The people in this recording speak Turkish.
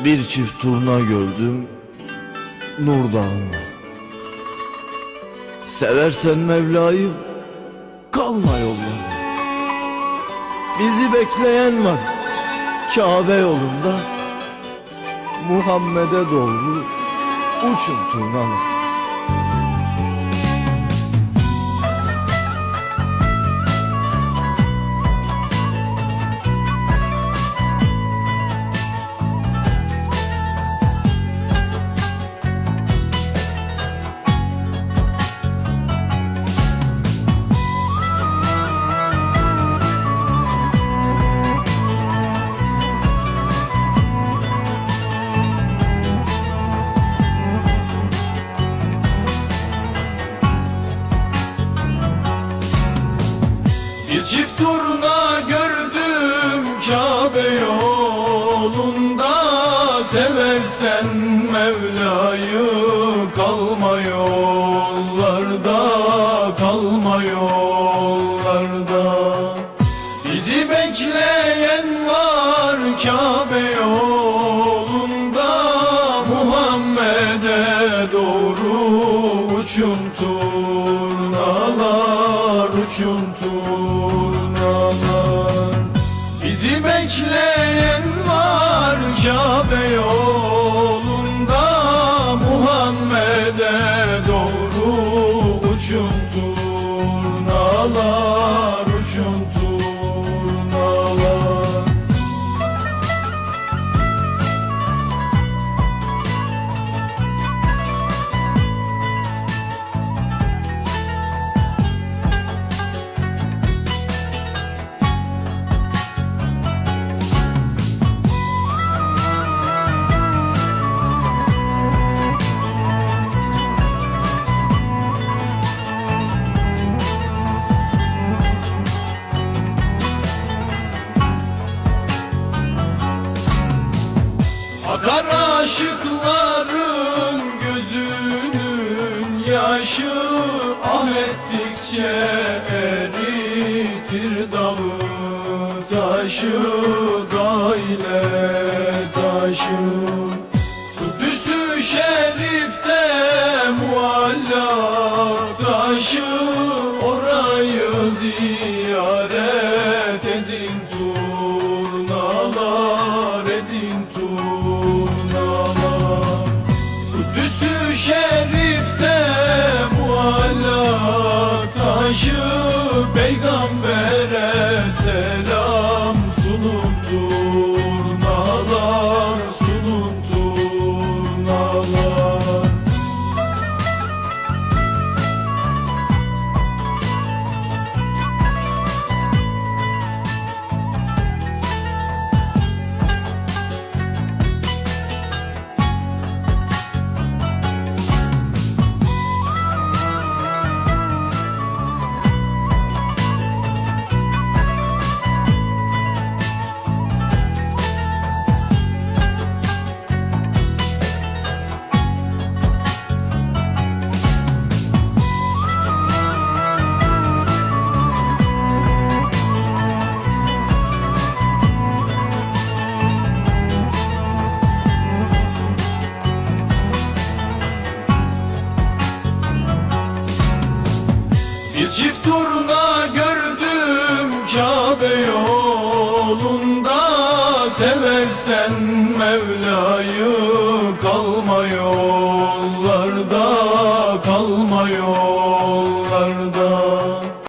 Bir çift turna gördüm Nur Dağı'nda. Seversen Mevla'yı kalma yollarda. Bizi bekleyen var Kabe yolunda. Muhammed'e doğru uçun turnalar. Bir çift turna gördüm Kabe yolunda. Seversen Mevla'yı kalma yollarda, kalma yollarda. Bizi bekleyen var Kabe yolunda. Muhammed'e doğru uçun turnalar, uçun turnalar. Bizi bekleyen var Kabe yolunda. Muhammed'e doğru uçun turnalar, uçun turnalar. Akar aşıkların gözünün yaşı. Ah ettikçe eritir dağı taşı, dağ ile taşı. Kudüs-ü Şerif'te muallak taşı. Orayı ziyaret edin turnalar, edin turnalar. Kudüs-ü Şerif'te muallak taşı. Peygambere selam sunun turnalar, sunun turnalar. Bir çift turna gördüm Kabe yolunda. Seversen Mevla'yı kalma yollarda, kalma yollarda.